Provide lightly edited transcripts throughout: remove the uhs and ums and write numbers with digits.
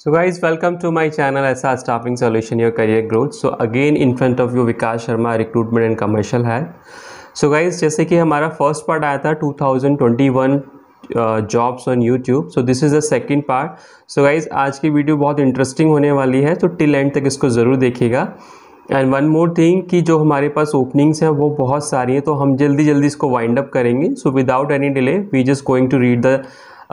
So guys, welcome to my channel SR Staffing Solution, your career growth. So again in front of you Vikas Sharma, recruitment and commercial है. So guys, जैसे कि हमारा first part आया था 2021 jobs on YouTube. So this is the second part. So guys आज की video बहुत interesting होने वाली है, तो टिल एंड तक इसको ज़रूर देखिएगा. एंड वन मोर थिंग कि जो हमारे पास ओपनिंग्स हैं वो बहुत सारी हैं, तो हम जल्दी इसको वाइंड अप करेंगे. So without any delay we just going to read the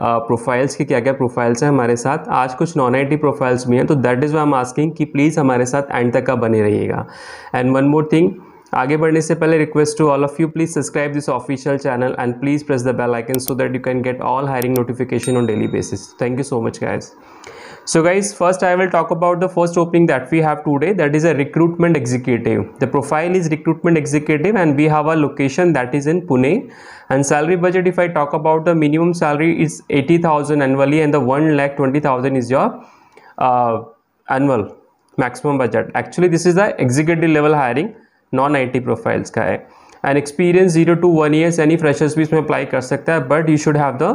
profiles की क्या क्या प्रोफाइल्स हैं हमारे साथ. आज कुछ नॉन आईटी प्रोफाइल्स भी हैं, तो that is why am asking कि प्लीज़ हमारे साथ एंड तक का बने रहिएगा. एंड वन मोर थिंग, आगे बढ़ने से पहले request to all of you, please subscribe this official channel and please press the bell icon so that you can get all hiring notification on daily basis. Thank you so much guys. So guys, first I will talk about the first opening that we have today, that is a recruitment executive. The profile is recruitment executive and we have a location that is in Pune. And salary budget, if I talk about, the minimum salary is 80,000 annually and the 1,20,000 is your annual maximum budget. Actually this is the executive level hiring, non IT profiles का है. And experience 0 to 1 years, यानी freshers भी इसमें apply कर सकता है, but you should have the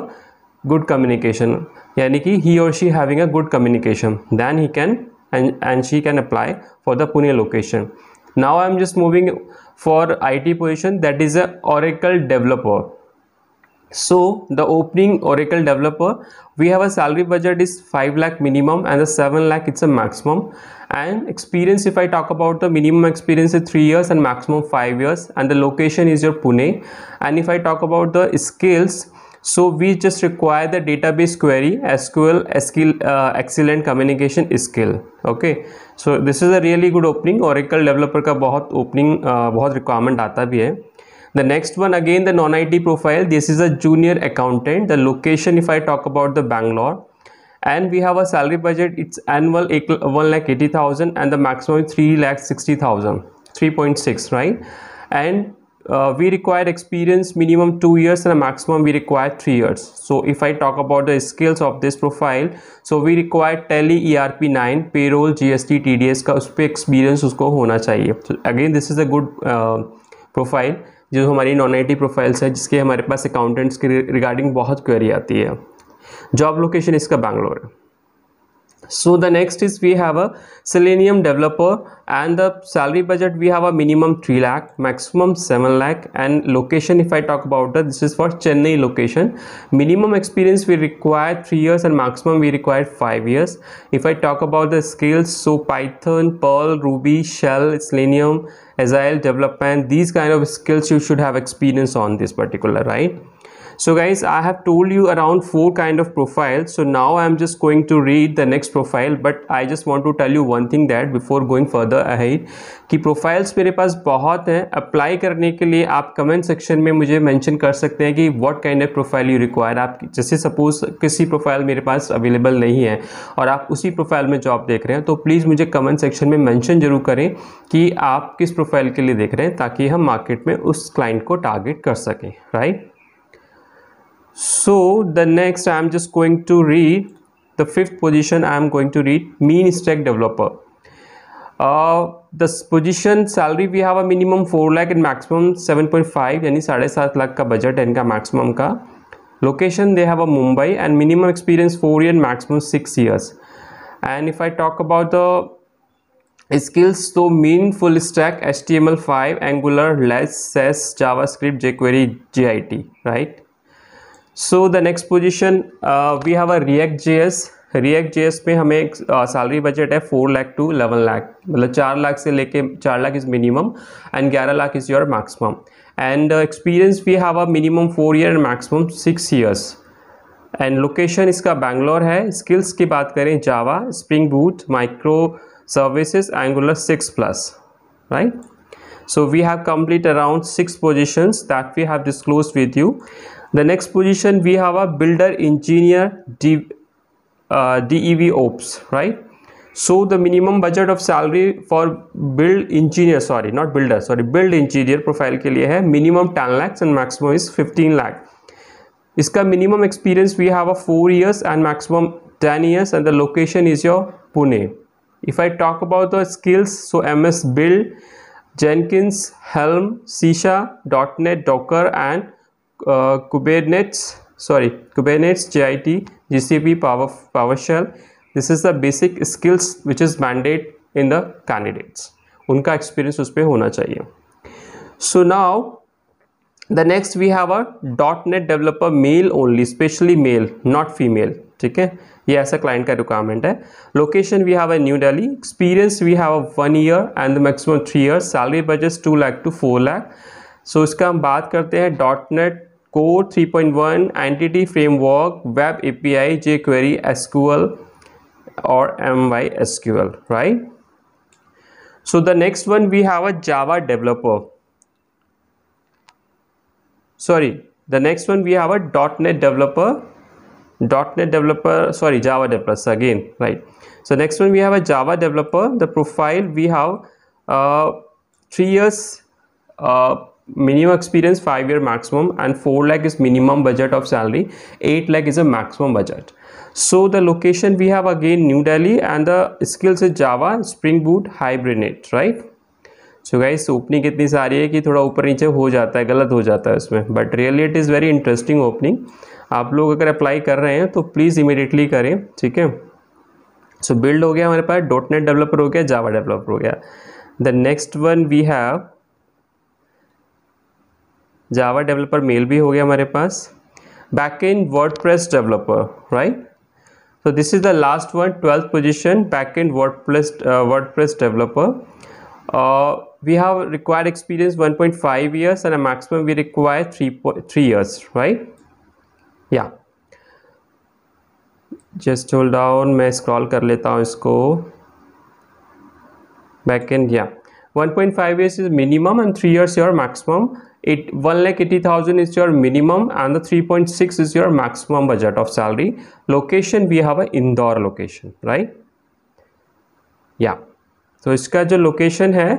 good communication, यानी कि ही और she having a good communication, then he can and she can apply for the Pune location. Now I am just moving for IT position, that is a Oracle developer. So the opening Oracle developer, we have a salary budget is 5 lakh minimum and the 7 lakh it's a maximum. And experience, if I talk about, the minimum experience is 3 years and maximum 5 years, and the location is your Pune. And if I talk about the skills, so we just require the database query, SQL, excellent communication skill. Okay, so this is a really good opening. Oracle developer का बहुत opening बहुत requirement आता भी है. The next one, again the non-IT profile, this is a junior accountant. The location, if I talk about, the Bangalore, and we have a salary budget, it's annual 1,80,000 and the maximum is 3,60,000, 3.6, right? And we require experience minimum 2 years and a maximum we require 3 years. So if I talk about the skills of this profile, so we require Tally, ERP9, payroll, GST, TDS का उस पर experience उसको होना चाहिए. So again this is a good profile, जो हमारी non IT profiles है, जिसके हमारे पास अकाउंटेंट्स के रिगार्डिंग बहुत क्वेरी आती है. जॉब लोकेशन इसका बैंगलोर है. So the next is we have a Selenium developer and the salary budget we have a minimum 3 lakh, maximum 7 lakh, and location if I talk about that, this is for Chennai location. Minimum experience we require 3 years and maximum we require 5 years. If I talk about the skills, so Python, Perl, Ruby, Shell, Selenium, Agile development, these kind of skills you should have experience on this particular, right? So guys, I have told you around 4 kind of profiles. So now I am just going to read the next profile, but I just want to tell you one thing that before going further ahead, कि profiles मेरे पास बहुत हैं. Apply करने के लिए आप comment section में मुझे मेंशन कर सकते हैं कि what kind of profile you require. आप जैसे सपोज किसी प्रोफाइल मेरे पास अवेलेबल नहीं है और आप उसी प्रोफाइल में जॉब देख रहे हैं, तो प्लीज़ मुझे कमेंट सेक्शन में मेंशन जरूर करें कि आप किस प्रोफाइल के लिए देख रहे हैं, ताकि हम मार्केट में उस क्लाइंट को टारगेट कर सकें, right? So the next I am just going to read the 5th position. I am going to read mean stack developer. The position salary we have a minimum 4 lakh and maximum 7.5, यानी 7.5 लाख का budget है इनका maximum का. Location they have a Mumbai and minimum experience 4 years and maximum 6 years. And if I talk about the skills, so mean full stack, HTML5, Angular, Less, SAS, JavaScript, jQuery, JIT, right? So the next position we have a React.js. React.js में हमें salary budget है 4 lakh to 11 lakh, मतलब 4 लाख से लेके 4 lakh is minimum and 11 lakh is your maximum. And experience we have a minimum 4 years and maximum 6 years. And location इसका बैंगलोर है. Skills की बात करें, Java, spring boot, micro services, Angular 6+, right? So we have complete around 6 positions that we have disclosed with you. The next position we have a builder engineer, DEV ops, right? So the minimum budget of salary for build engineer, sorry not builder, sorry build engineer profile के लिए है minimum 10 lakhs and maximum is 15 lakh. इसका minimum experience we have a 4 years and maximum 10 years and the location is your Pune. If I talk about the skills, so MS Build, Jenkins, Helm, Sisha, .NET, Docker and Kubernetes, JIT, GCP, PowerShell, this is the basic skills which is mandate in the candidates, उनका experience उस पर होना चाहिए. So now the next we have a .NET developer male only, specially male not female. ठीक है, ये ऐसा client का रिक्वायरमेंट है. Location we have a new Delhi. Experience we have a 1 year and the maximum 3 years. Salary budget 2 lakh to 4 lakh. So इसका हम बात करते हैं .NET Core 3.1, entity framework, web API, jQuery, SQL और MySQL, right? So the next one we have a Java developer. Sorry, the next one we have a .NET developer. Sorry, Java developers again, right? So next one we have a Java developer. The profile we have 3 years minimum experience, 5 year maximum, and 4 lakh is minimum budget of salary. 8 lakh is a maximum budget. So the location we have again New Delhi, and the skills is Java, Spring Boot, Hibernate, right? So guys opening इतनी सारी है कि थोड़ा ऊपर नीचे हो जाता है, गलत हो जाता है उसमें, but really it is very interesting opening. आप लोग अगर अप्लाई कर रहे हैं तो प्लीज़ इमीडिएटली करें. ठीक है, सो बिल्ड हो गया हमारे पास, .NET डेवलपर हो गया, जावा डेवलपर हो गया. The next one we have Java developer male भी हो गया हमारे पास. Backend WordPress developer, right? So this is the last one, 12th position, backend WordPress developer. We have required experience 1.5 years and a maximum we require 3 years, right? Yeah. Just hold on, मैं scroll कर लेता हूँ इसको. Backend, yeah. 1.5 years is minimum and 3 years your maximum. 1,80,000 is your minimum and the 3.6 is your maximum budget of salary. Location we have a Indore location, right? Yeah. तो इसका जो location है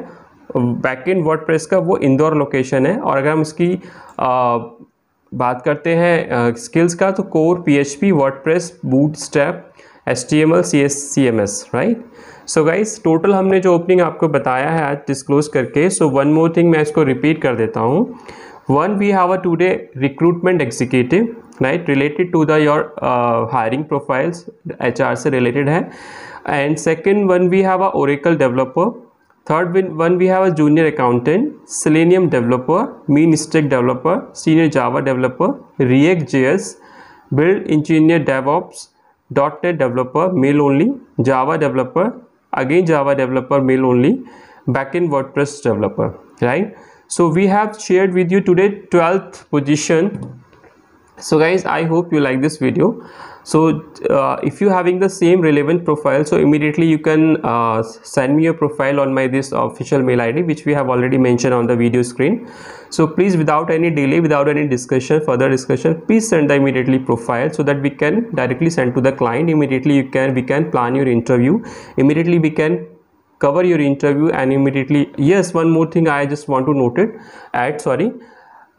backend WordPress का वो Indore location है. और अगर हम इसकी बात करते हैं स्किल्स का, तो core, PHP, WordPress, bootstrap, HTML, CMS, right? So guys total हमने जो ओपनिंग आपको बताया है आज डिस्क्लोज करके, सो वन मोर थिंग मैं इसको रिपीट कर देता हूँ. One we have a today recruitment executive, right, related to the your hiring profiles, HR से रिलेटेड है. And second one we have a Oracle developer. Third one we have a junior accountant, Selenium developer, mean stack developer, senior Java developer, React.js, build engineer, DevOps, .NET developer mail only, Java developer, again Java developer mail only, backend WordPress developer, right? So we have shared with you today 12th position. So guys, I hope you like this video. So if you having the same relevant profile, so immediately you can send me your profile on my this official mail ID, which we have already mentioned on the video screen. So please, without any delay, without any discussion, further discussion, please send the immediately profile so that we can directly send to the client. Immediately we can plan your interview. Immediately we can cover your interview, and immediately, yes, one more thing I just want to note it. Sorry.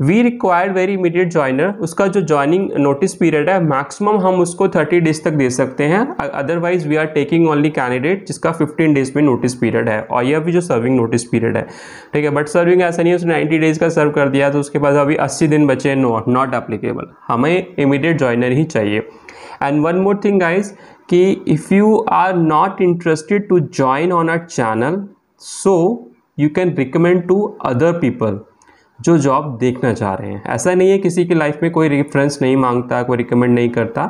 We required very immediate joiner. उसका जो joining notice period है maximum हम उसको 30 days तक दे सकते हैं. Otherwise we are taking only candidate जिसका 15 डेज में नोटिस पीरियड है, और यह भी जो सर्विंग नोटिस पीरियड है. ठीक है, बट सर्विंग ऐसा नहीं है उसने 90 डेज का सर्व कर दिया तो उसके बाद अभी 80 दिन बचे, नॉट एप्लीकेबल. हमें इमीडिएट ज्वाइनर ही चाहिए. And one more thing guys, कि if you are not interested to join on our channel, so you can recommend to other people जो जॉब देखना चाह रहे हैं. ऐसा नहीं है किसी की लाइफ में कोई रेफरेंस नहीं मांगता, कोई रिकमेंड नहीं करता.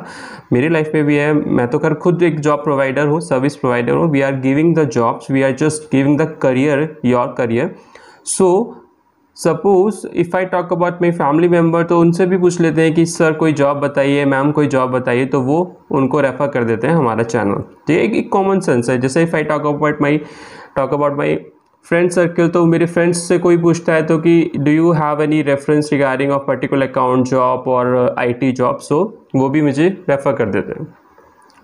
मेरी लाइफ में भी है, मैं तो खुद एक जॉब प्रोवाइडर हूँ, सर्विस प्रोवाइडर हूँ. We are giving the jobs, we are just giving the career, your career. So suppose if I talk about my family member, तो उनसे भी पूछ लेते हैं कि सर कोई जॉब बताइए, मैम कोई जॉब बताइए, तो वो उनको रेफर कर देते हैं हमारा चैनल. तो ये एक कॉमन सेंस है. जैसे if I talk about my friend circle, तो मेरे फ्रेंड्स से कोई पूछता है तो कि do you have any reference regarding of particular account job और IT जॉब, सो वो भी मुझे रेफ़र कर देते हैं.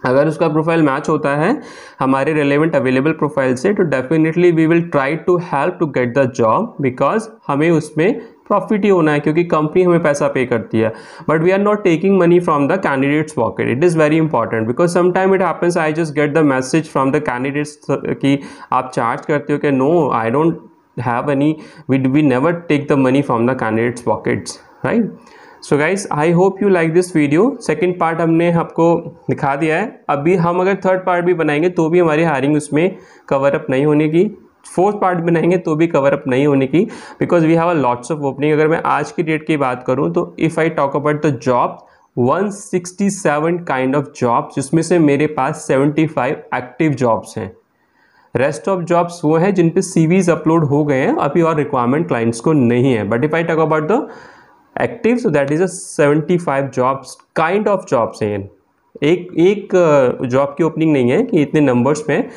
अगर उसका प्रोफाइल मैच होता है हमारे रिलेवेंट अवेलेबल प्रोफाइल से, तो definitely we will try to help to get the job, because हमें उसमें प्रॉफिट ही होना है, क्योंकि कंपनी हमें पैसा पे करती है. But we are not taking money from the candidates pocket. It is very important, because sometime it happens I just get the message from the candidates कि आप चार्ज करते हो कि no, I don't have any, we never take the money from the candidates pockets, right? So guys I hope you like this video. Second part हमने आपको दिखा दिया है। अभी हम अगर थर्ड पार्ट भी बनाएंगे तो भी हमारी हायरिंग उसमें कवर अप नहीं होने की, फोर्थ पार्ट बनाएंगे तो भी कवर अप नहीं होने की, because we have a lots of opening. अगर मैं आज की डेट की बात करूं तो if I talk about the job 167 kind of jobs, जिसमें से मेरे पास 75 एक्टिव जॉब्स हैं। रेस्ट ऑफ जॉब्स वो हैं जिन पे सीवीज अपलोड हो गए हैं अभी और रिक्वायरमेंट क्लाइंट्स को नहीं है। But if I talk about the active so that is a 75 jobs kind of jobs हैं। एक जॉब की ओपनिंग नहीं है कि इतने नंबर्स में,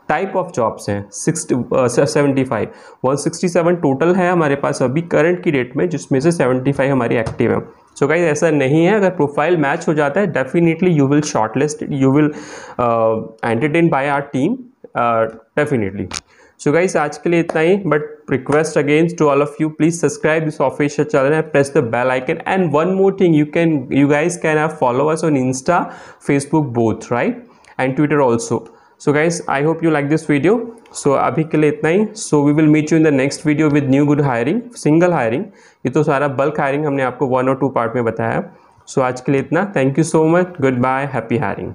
टाइप ऑफ जॉब्स हैं 75 167 टोटल है हमारे पास अभी करंट की डेट में, जिसमें से 75 हमारी एक्टिव है। सो गाइस ऐसा नहीं है, अगर प्रोफाइल मैच हो जाता है definitely you will shortlist, you will entertain by our team definitely. So guys आज के लिए इतना ही, but request again to all of you, please subscribe this official channel and press the bell icon. And one more thing, you guys can have follow us on Insta, Facebook both, right, and Twitter also. So guys I hope you like this video. So अभी के लिए इतना ही। So we will meet you in the next video with new good hiring, single hiring। ये तो सारा bulk hiring हमने आपको 1 और 2 पार्ट में बताया। So आज के लिए इतना, thank you so much, good bye, happy hiring.